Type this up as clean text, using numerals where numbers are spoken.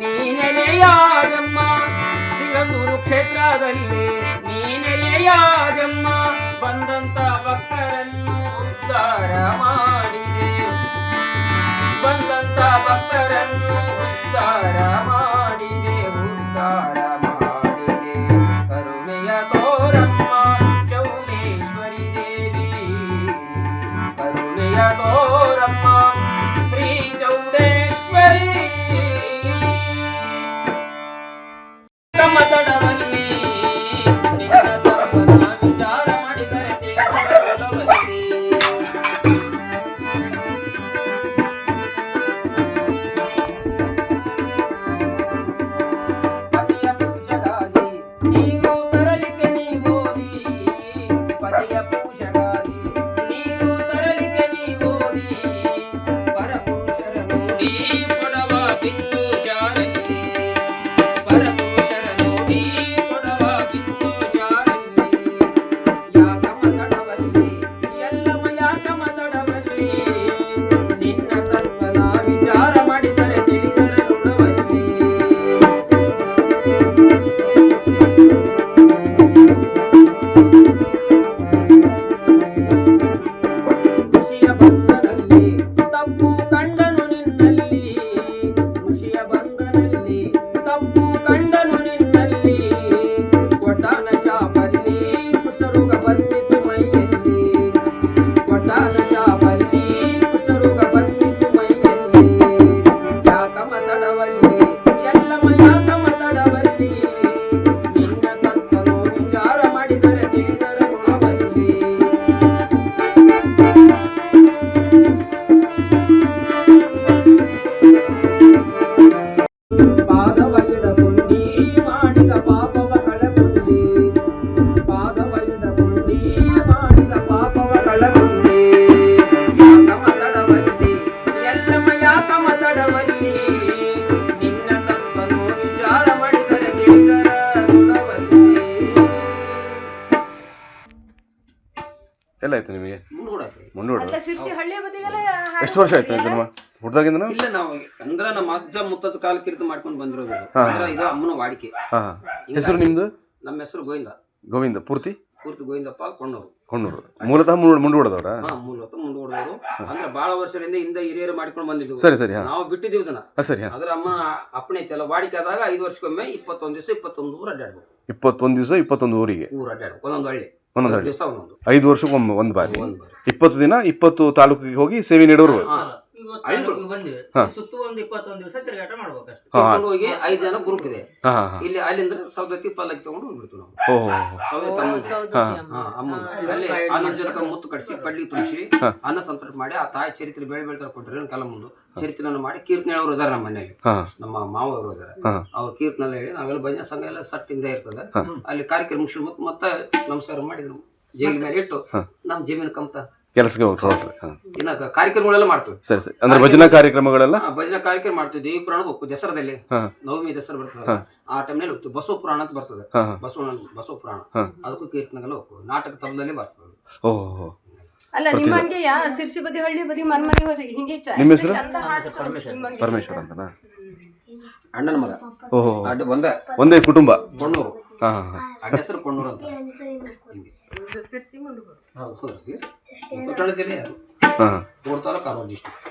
ನೀನೆಲೆಯಾದಮ್ಮ, ಸಿಗಂದೂರು ಕ್ಷೇತ್ರದಲ್ಲಿ ನೀನೆಲೆಯಾದಮ್ಮ, ಬಂದಂತ ಭಕ್ತರನ್ನು ಉದ್ಧಾರ ಮಾಡಿದೆ, ಬಂದಂತ ಭಕ್ತರನ್ನು ಉದ್ಧಾರ ಮಾಡಿದೆ, ಉದ್ಧಾರ ಮಾಡಿದೆ. ಕರುಣೆಯ ತೋರಮ್ಮ ಚೌಡೇಶ್ವರಿ ದೇವಿ, ಕರುಣೆಯ ತೋರಮ್ಮ ಶ್ರೀ ಚೌಡೇಶ್ವರಿ. ತಡವಲ್ಲಿ ನಿನ್ನ ಸರ್ವದ ವಿಚಾರ ಮಾಡಿದರೆ ತಿಳಿಸಬಲ್ಲವಲ್ಲಿ. ಪತಿಯ ಪೂಜೆಗಾಗಿ ನೀರು ತರಲಿಕ್ಕೆ ನೀಗೋದಿ, ಪತಿಯ ಪೂಜೆಗಾಗಿ ನೀರು ತರಲಿಕ್ಕೆ ನೀಗೋದಿ, ಪರಪುರುಷರ ನೋಡಿ ಕೊಡವ ಬಿದ್ದು ಜಾರಲಿ, ಪರಪುರುಷರ ನೋಡಿ ಕೊಡವ ಬಿದ್ದು ಜಾರಲಿ. ಯಾಕಮ್ಮ ತಡವಲ್ಲಿ ಎಲ್ಲಮ್ಮ ಯಾಕಮ್ಮ ತಡವಲ್ಲಿ, ನಿನ್ನ ತತ್ವದ ವಿಚಾರ ಮಾಡಿದರೆ ತಿಳಿದರೆ ಋಣವಲ್ಲಿ. ಋಷಿಯ ಬಂಧನಲ್ಲಿ ತಪ್ಪು ಕಂಡನು ನಿನ್ನಲ್ಲಿ, ಋಷಿಯ ಬಂಧನಲ್ಲಿ ತಪ್ಪು ಕಂಡನು ನಿನ್ನಲ್ಲಿ, ಕೊಟ್ಟಾನ ಶಾಪಲ್ಲಿ ಕುಷ್ಠರೋಗ ಬಂದಿತು ಮೈಯಲ್ಲಿ, ಕೊಟ್ಟಾನ ಶಾಪಲ್ಲಿ ಕುಷ್ಠರೋಗ ಬಂದಿತು ಮೈಯಲ್ಲಿ. ಯಾಕಮ್ಮ ತಡವಲ್ಲಿ ಎಲ್ಲಮ್ಮ ಯಾಕಮ್ಮ ತಡವಲ್ಲಿ, ನಿನ್ನ ತತ್ವನು ವಿಚಾರ ಮಾಡಿದರೆ ತಿಳಿದರೆ ಋಣವಲ್ಲಿ. ಪಾದವ ಹಿಡಕೊಂಡಿ ಮಾಡಿದ ಪಾಪವ ಕಳಕೊಂಡಿ, ಪಾದವ ಹಿಡಕೊಂಡಿ ಮಾಡಿದ ಪಾಪವ ಕಳಕೊಂಡಿ. ಯಾಕಮ್ಮ ತಡವಲ್ಲಿ ಎಲ್ಲಮ್ಮ ಯಾಕಮ್ಮ ತಡವಲ್ಲಿ, ನಿನ್ನ ತತ್ವನು ವಿಚಾರ ಮಾಡಿದರೆ ತಿಳಿದರ ಋಣವಲ್ಲಿ. ಎಲ್ಲ ಆಯ್ತು ನಿಮಗೆ ಮುಂದೂಡಕ್ಕೆ ಮುಂದೂಡು. ಶಿರ್ಸಿ ಹಳ್ಳಿ ಬದಿಗೆಲ್ಲ ಎಷ್ಟು ವರ್ಷ ಆಯ್ತು ಜನ್ಮ ಹುಡ್ದಾಗಿಂದ? ಇಲ್ಲ, ನಾವು ಅಂದ್ರ ನಮ್ಮ ಅಜ್ಜ ಮುತ್ತಜ್ಜ ಕಾಲ ಕಿರ್ತ ಮಾಡ್ಕೊಂಡು ಬಂದಿರೋದು. ಅಂದ್ರ ಇದು ಅಮ್ಮನ ವಾಡಿಕೆ. ಹಾ ಹೆಸರು ನಿಮ್ದು? ನಮ್ಮ ಹೆಸರು ಗೋವಿಂದ, ಗೋವಿಂದ. ಪೂರ್ತಿ ಪೂರ್ತಿ ಗೋವಿಂದಪ್ಪ ಕೊಂಡವರು. ಕೊಂಡೂರು. ಮೂಲತಃ ಮುಂಡೂಡದವ್ರ? ಹಾ, ಮೂಲತಃ ಮುಂದೂಡಿದವರು. ಅಂದ್ರೆ ಬಹಳ ವರ್ಷದಿಂದ ಹಿಂದೆ ಹಿರಿಯರು ಮಾಡ್ಕೊಂಡು ಬಂದಿದ್ವು. ಸರಿ ಸರಿ. ಹಾ ನಾವು ಬಿಟ್ಟಿದ್ದೀವಿ ಇದನ್ನ. ಸರಿ. ಹಾ ಅದ್ರ ಅಮ್ಮನ ಅಪ್ಪಣೆ ಐತಿ ಅಲ್ಲ, ವಾಡಿಕೆ ಆದಾಗ 5 ವರ್ಷಕ್ಕೊಮ್ಮೆ 21 ದಿವಸ 21 ಊರು ಅಡ್ಡಾಡ್ಬೇಕು. 21 ದಿವಸ 21 ಊರಿಗೆ ಊರು ಅಡ್ಡಾಡ್ಬೇಕು, ಒಂದೊಂದು ಹಳ್ಳಿ, ಒಂದೊಂದು ಹಳ್ಳಿ. ದಿವಸ ಒಂದೊಂದು. 5 ವರ್ಷಕ್ಕೊಮ್ಮೆ ಒಂದು ಬಾರಿ ಒಂದು ಬಾರಿ 20 ದಿನ 20 ತಾಲೂಕಿಗೆ ಹೋಗಿ ಸೇವೆ ನೀಡೋರು. ಸುತ್ತು ಒಂದು 21 ದಿವಸ ತಿರುಗಾಟ ಮಾಡ್ಬೇಕಷ್ಟೇ. ಕರ್ಕೊಂಡು ಹೋಗಿ 5 ಜನ ಗ್ರೂಪ್ ಇದೆ ಹಾ ಹಾ ಹಾ. ಇಲ್ಲಿ. ಅಲ್ಲಿಂದ ಸೌದತ್ತಿ ಪಲ್ಲಕ್ಕಿ ತಗೊಂಡು ಹೋಗ್ಬಿಡ್ತೀವಿ ನಾವು. ಓಹೋ. ಸೌದತ್ತಿ ಅಮ್ಮ ಅಲ್ಲಿ 11 ಜನಕ್ಕೆ ಮುತ್ತು ಕಡಿಸಿ ಕಡ್ಲಿ ತುಳಿಸಿ ಅನ್ನ ಸಂತರ್ಪ ಮಾಡಿ ಆ ತಾಯಿ ಚರಿತ್ರೆ ಬೆಳೆ ಬೆಳ್ತಾರೆ ಕೊಟ್ಟರೆ ಕಾಲ ಮುಂದೆ ಚರಿತ್ರೆಯನ್ನು ಮಾಡಿ ಕೀರ್ತನೆ ಹೇಳೋರು ಇದಾರೆ ನಮ್ಮ ಮನೆಯಲ್ಲಿ. ನಮ್ಮ ಮಾವರು ಇದಾರೆ, ಅವ್ರ ಕೀರ್ತನೆಲ್ಲ ಹೇಳಿ ನಾವೆಲ್ಲ ಭಜನೆ ಸಂಘ ಎಲ್ಲ ಸಟ್ಟಿಂದ ಇರ್ತದೆ. ಅಲ್ಲಿ ಕಾರ್ಯಕ್ರಮ ಮುಗಿಸಿ ಮತ್ತೆ ನಮಸ್ಕಾರ ಮಾಡಿದ್ರು ಜೈಲ್ ಮೇಲೆ ಇಟ್ಟು ನಮ್ಮ ಜಮೀನು ಕಮ್ತ ಕೆಲಸಕ್ಕೆ ಹೊರಟ್ರಿ. ಇನ್ನ ಕಾರ್ಯಕ್ರಮಗಳೆಲ್ಲ ಮಾಡ್ತೀವಿ. ಸರಿ ಸರಿ. ಅಂದ್ರೆ ಭಜನಾ ಕಾರ್ಯಕ್ರಮಗಳೆಲ್ಲ ಭಜನಾ ಕಾರ್ಯಕ್ರಮ ಮಾಡ್ತೀವಿ. ದೇವಿ ಪುರಾಣ ಹೋಗ್ತೀವಿ ದಸರಾದಲ್ಲಿ, ನವಮಿ ದಸರಾ ಬರ್ತದೆ ಆ ಟೈಮ್ನಲ್ಲಿ ಹೋಗ್ತೀವಿ. ಬಸವ ಪುರಾಣ ಅಂತ ಬರ್ತದೆ, ಬಸವ ಪುರಾಣ, ಅದಕ್ಕೂ ಕೀರ್ತನೆಗೆಲ್ಲ ಹೋಗ್ತೀವಿ. ನಾಟಕ ತಬಲದಲ್ಲಿ ಬರ್ತದೆ. ಓಹೋ. ಅಲ್ಲ ನಿಮ್ಮಂಗೆ ಸಿರ್ಸಿ ಬದಿ ಹಳ್ಳಿ ಬದಿ ಮನ್ಮನೆ ಹೋದಿ ಹಿಂಗೆ ನಿಮ್ಮ ಹೆಸರು? ಪರಮೇಶ್ವರ ಅಂತನಾ? ಅಣ್ಣನ ಮಗ. ಓಹೋ. ಅಡ್ಡ ಒಂದೇ ಕುಟುಂಬ. ಕೊಂಡೂರು. ಹಾ ಹಾ. ಅಡ್ಡ ಹೆಸರು ಕೊಂಡೂರು ಅಂತ. ಹಾ. ಕಾರವಾರ ಡಿಸ್ಟ್ರಿಕ್ಟ್.